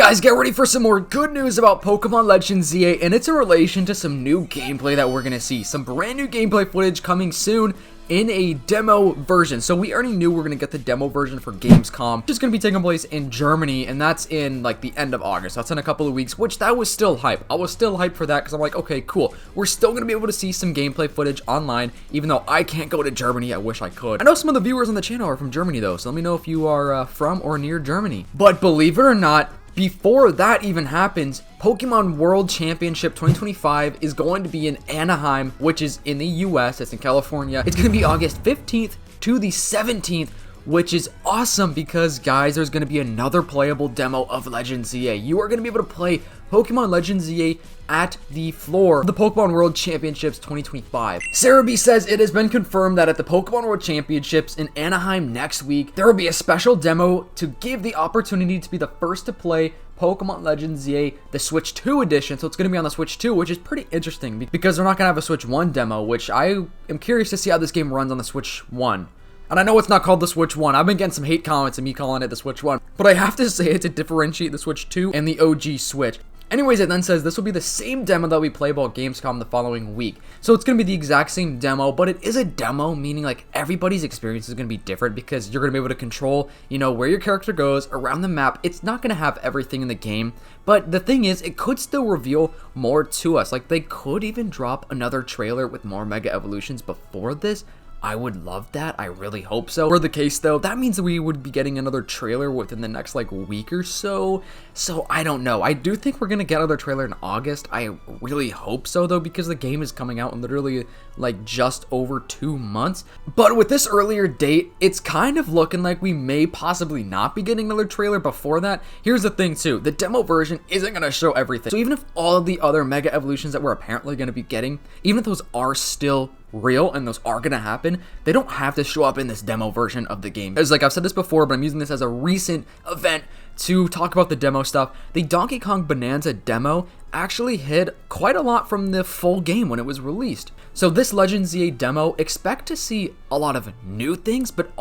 Guys, get ready for some more good news about Pokemon Legends ZA, and it's in relation to some new gameplay that we're gonna see. Some brand new gameplay footage coming soon in a demo version. So we already knew we're gonna get the demo version for Gamescom, which is gonna be taking place in Germany, and that's in like the end of August. That's in a couple of weeks, which that was still hype. I was still hyped for that because I'm like, okay, cool. We're still gonna be able to see some gameplay footage online, even though I can't go to Germany. I wish I could. I know some of the viewers on the channel are from Germany though, so let me know if you are from or near Germany. But believe it or not, before that even happens, Pokemon World Championship 2025 is going to be in Anaheim, which is in the US, it's in California. It's going to be August 15th to the 17th, which is awesome because, guys, there's going to be another playable demo of Legends ZA. You are going to be able to play Pokemon Legends ZA at the floor of the Pokemon World Championships 2025. Sarah B says it has been confirmed that at the Pokemon World Championships in Anaheim next week, there will be a special demo to give the opportunity to be the first to play Pokemon Legends ZA, the Switch 2 edition. So it's going to be on the Switch 2, which is pretty interesting because they're not going to have a Switch 1 demo, which I am curious to see how this game runs on the Switch 1. And I know it's not called the Switch 1. I've been getting some hate comments of me calling it the Switch 1. But I have to say it to differentiate the Switch 2 and the OG Switch. Anyways, it then says this will be the same demo that we play about Gamescom the following week. So it's going to be the exact same demo, but it is a demo, meaning like everybody's experience is going to be different because you're going to be able to control, you know, where your character goes around the map. It's not going to have everything in the game, but the thing is, it could still reveal more to us. Like, they could even drop another trailer with more Mega Evolutions before this. I would love that. I really hope so. For the case though, that means that we would be getting another trailer within the next like week or so. So I don't know. I do think we're gonna get another trailer in August. I really hope so though, because the game is coming out in literally like just over 2 months. But with this earlier date, it's kind of looking like we may possibly not be getting another trailer before that. Here's the thing too, the demo version isn't gonna show everything. So even if all of the other Mega Evolutions that we're apparently gonna be getting, even if those are still real and those are gonna happen, they don't have to show up in this demo version of the game. As like I've said this before, but I'm using this as a recent event to talk about the demo stuff. The Donkey Kong Bonanza demo actually hid quite a lot from the full game when it was released. So this Legends ZA demo, expect to see a lot of new things, but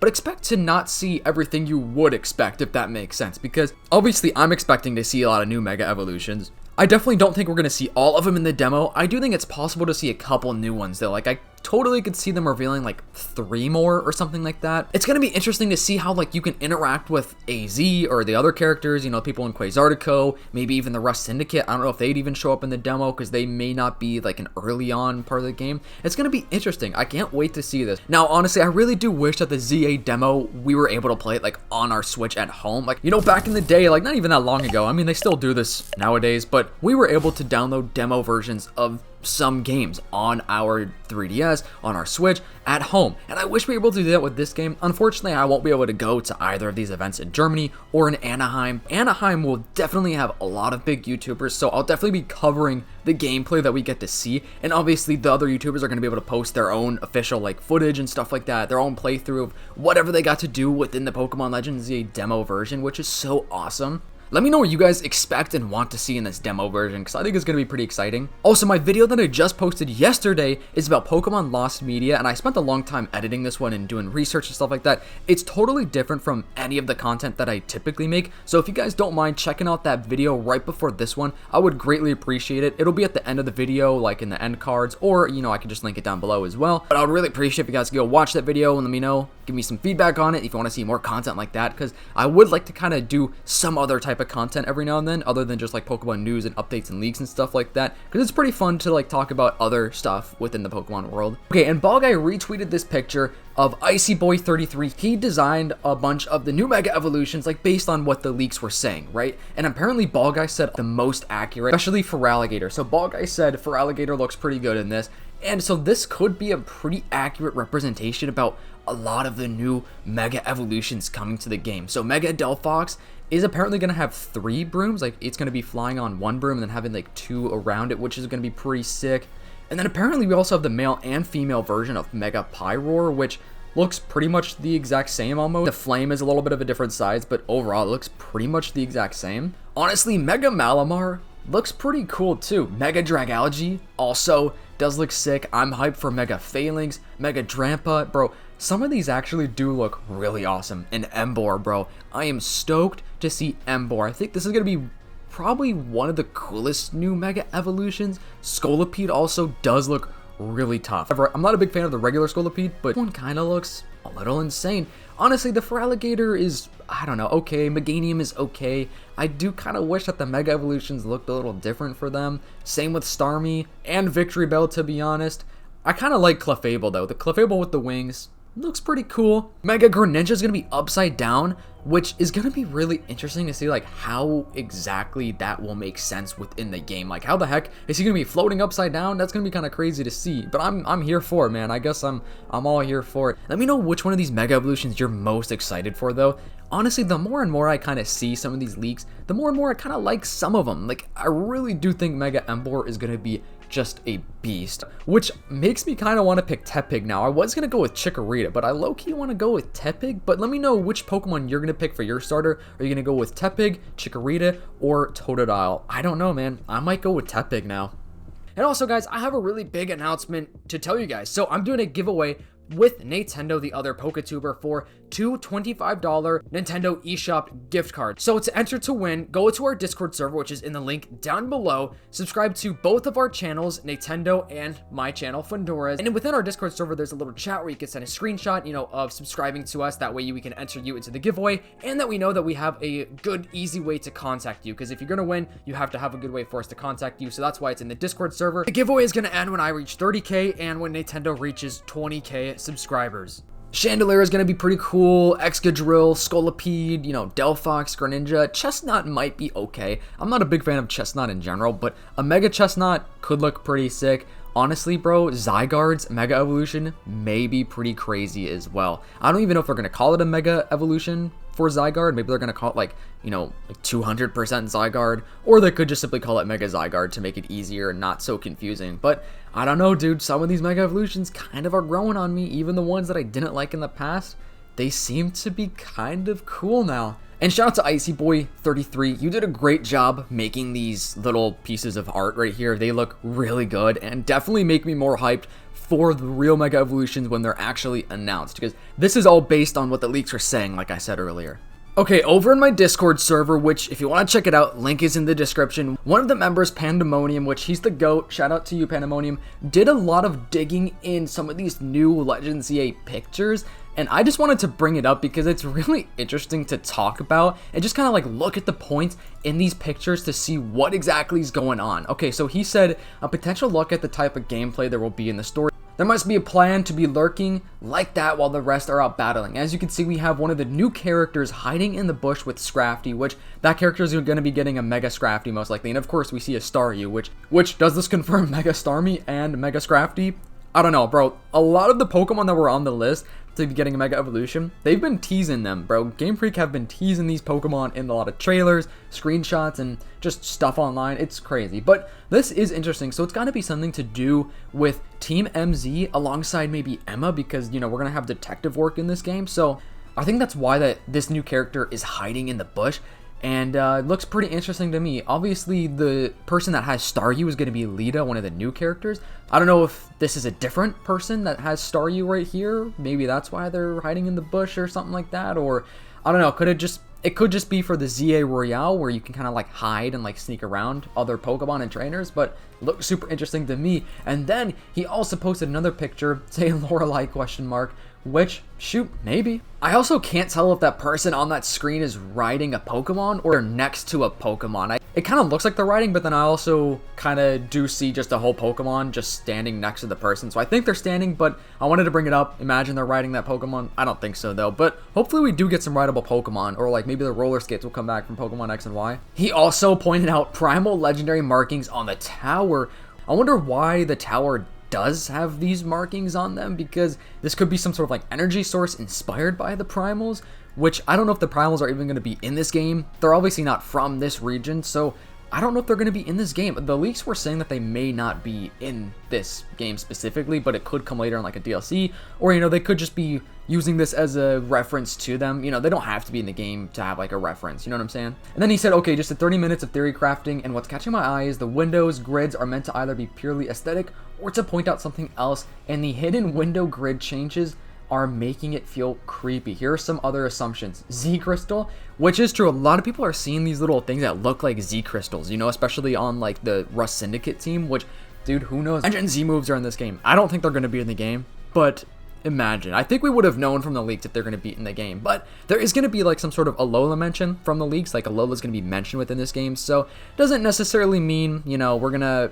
expect to not see everything you would expect, if that makes sense, because obviously I'm expecting to see a lot of new Mega Evolutions. I definitely don't think we're going to see all of them in the demo. I do think it's possible to see a couple new ones though. Like, I totally could see them revealing like 3 more or something like that. It's going to be interesting to see how like you can interact with AZ or the other characters, you know, people in Quasartico, maybe even the Rust Syndicate. I don't know if they'd even show up in the demo because they may not be like an early on part of the game. It's going to be interesting. I can't wait to see this. Now, honestly, I really do wish that the ZA demo, we were able to play it like on our Switch at home. Like, you know, back in the day, like not even that long ago. I mean, they still do this nowadays, but we were able to download demo versions of some games on our 3DS, on our Switch, at home. And I wish we were able to do that with this game. Unfortunately, I won't be able to go to either of these events in Germany or in Anaheim. Anaheim will definitely have a lot of big YouTubers, so I'll definitely be covering the gameplay that we get to see. And obviously, the other YouTubers are going to be able to post their own official like footage and stuff like that, their own playthrough of whatever they got to do within the Pokemon Legends ZA demo version, which is so awesome. Let me know what you guys expect and want to see in this demo version, because I think it's going to be pretty exciting. Also, my video that I just posted yesterday is about Pokemon Lost Media, and I spent a long time editing this one and doing research and stuff like that. It's totally different from any of the content that I typically make, so if you guys don't mind checking out that video right before this one, I would greatly appreciate it. It'll be at the end of the video, like in the end cards, or, you know, I can just link it down below as well. But I would really appreciate if you guys could go watch that video and let me know, give me some feedback on it if you want to see more content like that, because I would like to kind of do some other type of content every now and then, other than just like Pokemon news and updates and leaks and stuff like that, because it's pretty fun to like talk about other stuff within the Pokemon world. Okay, and Ball Guy retweeted this picture of Icy Boy 33. He designed a bunch of the new Mega Evolutions like based on what the leaks were saying, right? And apparently Ball Guy said the most accurate, especially for Alligator. So Ball Guy said for Alligator looks pretty good in this. And so this could be a pretty accurate representation about a lot of the new Mega Evolutions coming to the game. So Mega Delphox is apparently going to have 3 brooms. Like, it's going to be flying on 1 broom and then having like 2 around it, which is going to be pretty sick. And then apparently we also have the male and female version of Mega Pyroar, which looks pretty much the exact same almost. The flame is a little bit of a different size, but overall it looks pretty much the exact same. Honestly, Mega Malamar looks pretty cool too. Mega Dragalge also does look sick. I'm hyped for Mega Phalanx, Mega Drampa. Bro, some of these actually do look really awesome. And Embor, bro, I am stoked to see Embor. I think this is going to be probably one of the coolest new Mega Evolutions. Scolipede also does look really tough. However, I'm not a big fan of the regular Scolipede, but one kind of looks a little insane. Honestly, the Feraligatr is, I don't know, okay. Meganium is okay. I do kind of wish that the Mega Evolutions looked a little different for them. Same with Starmie and Victory Bell, to be honest. I kind of like Clefable, though. The Clefable with the wings looks pretty cool. Mega Greninja is going to be upside down, which is going to be really interesting to see, like, how exactly that will make sense within the game. Like, how the heck is he going to be floating upside down? That's going to be kind of crazy to see, but I'm here for it, man. I guess I'm all here for it. Let me know which one of these Mega Evolutions you're most excited for, though. Honestly, the more and more I kind of see some of these leaks, the more and more I kind of like some of them. Like, I really do think Mega Embor is going to be just a beast, which makes me kind of want to pick Tepig now. I was going to go with Chikorita, but I low-key want to go with Tepig. But let me know which Pokemon you're going to pick for your starter. Are you going to go with Tepig, Chikorita, or Totodile? I don't know, man. I might go with Tepig now. And also, guys, I have a really big announcement to tell you guys. So I'm doing a giveaway with Nintendo, the other PokeTuber, for two $25 Nintendo eShop gift cards. So to enter to win, go to our Discord server, which is in the link down below. Subscribe to both of our channels, Nintendo and my channel, Fundora's. And within our Discord server, there's a little chat where you can send a screenshot, you know, of subscribing to us. That way we can enter you into the giveaway, and that we know that we have a good, easy way to contact you. Because if you're gonna win, you have to have a good way for us to contact you. So that's why it's in the Discord server. The giveaway is gonna end when I reach 30K and when Nintendo reaches 20K subscribers. Chandelier is going to be pretty cool. Excadrill, Scolipede, you know, Delphox, Greninja. Chestnut might be okay. I'm not a big fan of Chestnut in general, but a Mega Chestnut could look pretty sick. Honestly, bro, Zygarde's Mega Evolution may be pretty crazy as well. I don't even know if they're going to call it a Mega Evolution for Zygarde. Maybe they're going to call it like, you know, like 200% Zygarde, or they could just simply call it Mega Zygarde to make it easier and not so confusing. But I don't know, dude. Some of these Mega Evolutions kind of are growing on me. Even the ones that I didn't like in the past, they seem to be kind of cool now. And shout out to IcyBoy33. You did a great job making these little pieces of art right here. They look really good and definitely make me more hyped for the real Mega Evolutions when they're actually announced, because this is all based on what the leaks are saying, like I said earlier. Okay, over in my Discord server, which if you want to check it out, link is in the description. One of the members, Pandemonium, which he's the GOAT, shout out to you, Pandemonium, did a lot of digging in some of these new Legends EA pictures. And I just wanted to bring it up because it's really interesting to talk about and just kind of like look at the points in these pictures to see what exactly is going on. Okay, so he said a potential look at the type of gameplay there will be in the story. There must be a plan to be lurking like that while the rest are out battling. As you can see, we have one of the new characters hiding in the bush with Scrafty, which that character is going to be getting a Mega Scrafty most likely. And of course, we see a Staryu, which does this confirm Mega Starmie and Mega Scrafty? I don't know, bro. A lot of the Pokemon that were on the list to be getting a Mega Evolution, they've been teasing them, bro. Game Freak have been teasing these Pokemon in a lot of trailers, screenshots, and just stuff online. It's crazy, but this is interesting. So it's got to be something to do with Team MZ alongside maybe Emma, because, you know, we're going to have detective work in this game. So I think that's why this new character is hiding in the bush. And it looks pretty interesting to me. Obviously, the person that has Staryu is going to be Lita, one of the new characters. I don't know if this is a different person that has Staryu right here. Maybe that's why they're hiding in the bush or something like that. Or, I don't know, it could just be for the ZA Royale, where you can kind of like hide and like sneak around other Pokemon and trainers, but it looks super interesting to me. And then he also posted another picture saying Lorelei question mark, which, shoot, maybe. I also can't tell if that person on that screen is riding a Pokemon or next to a Pokemon. It kind of looks like they're riding, but then I also kind of do see just a whole Pokemon just standing next to the person. So I think they're standing, but I wanted to bring it up. Imagine they're riding that Pokemon. I don't think so, though. But hopefully we do get some rideable Pokemon, or like maybe the roller skates will come back from Pokemon X and Y. He also pointed out primal legendary markings on the tower. I wonder why the tower does have these markings on them, because this could be some sort of like energy source inspired by the primals, which I don't know if the primals are even going to be in this game. They're obviously not from this region, so I don't know if they're going to be in this game. The leaks were saying that they may not be in this game specifically, but it could come later in like a DLC, or, you know, they could just be using this as a reference to them. You know, they don't have to be in the game to have like a reference, you know what I'm saying? And then he said, okay, just 30 minutes of theory crafting, and what's catching my eye is the windows grids are meant to either be purely aesthetic or to point out something else, and the hidden window grid changes are making it feel creepy. Here are some other assumptions. Z crystal, which is true. A lot of people are seeing these little things that look like Z crystals, you know, especially on like the Rust Syndicate team, which, dude, who knows? Imagine Z moves are in this game. I don't think they're going to be in the game, but imagine. I think we would have known from the leaks if they're going to be in the game, but there is going to be like some sort of Alola mention from the leaks. Like Alola's going to be mentioned within this game, so doesn't necessarily mean, you know, we're going to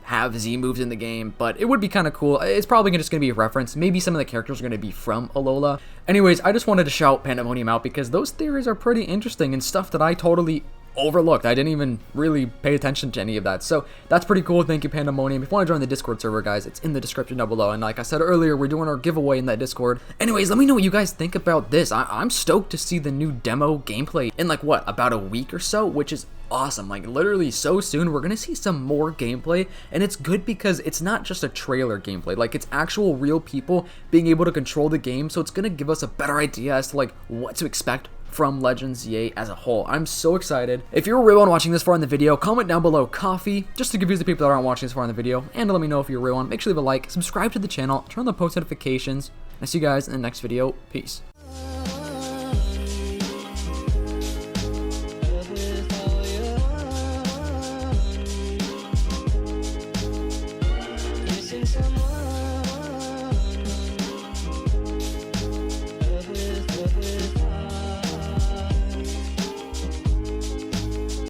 have Z moves in the game, but it would be kind of cool. It's probably just going to be a reference. Maybe some of the characters are going to be from Alola. Anyways, I just wanted to shout Pandemonium out because those theories are pretty interesting and stuff that I totally overlooked. I didn't even really pay attention to any of that. So that's pretty cool. Thank you, Pandemonium. If you want to join the Discord server, guys, it's in the description down below. And like I said earlier, we're doing our giveaway in that Discord. Anyways, let me know what you guys think about this. I'm stoked to see the new demo gameplay in like what, about a week or so, which is awesome. Like literally so soon we're gonna see some more gameplay, and it's good because it's not just a trailer gameplay. Like it's actual real people being able to control the game, so it's gonna give us a better idea as to like what to expect from Legends ZA as a whole. I'm so excited. If you're a real one watching this far in the video, comment down below coffee just to confuse the people that aren't watching this far in the video, and to let me know if you're a real one. Make sure to leave a like, subscribe to the channel, turn on the post notifications, and I'll see you guys in the next video. Peace.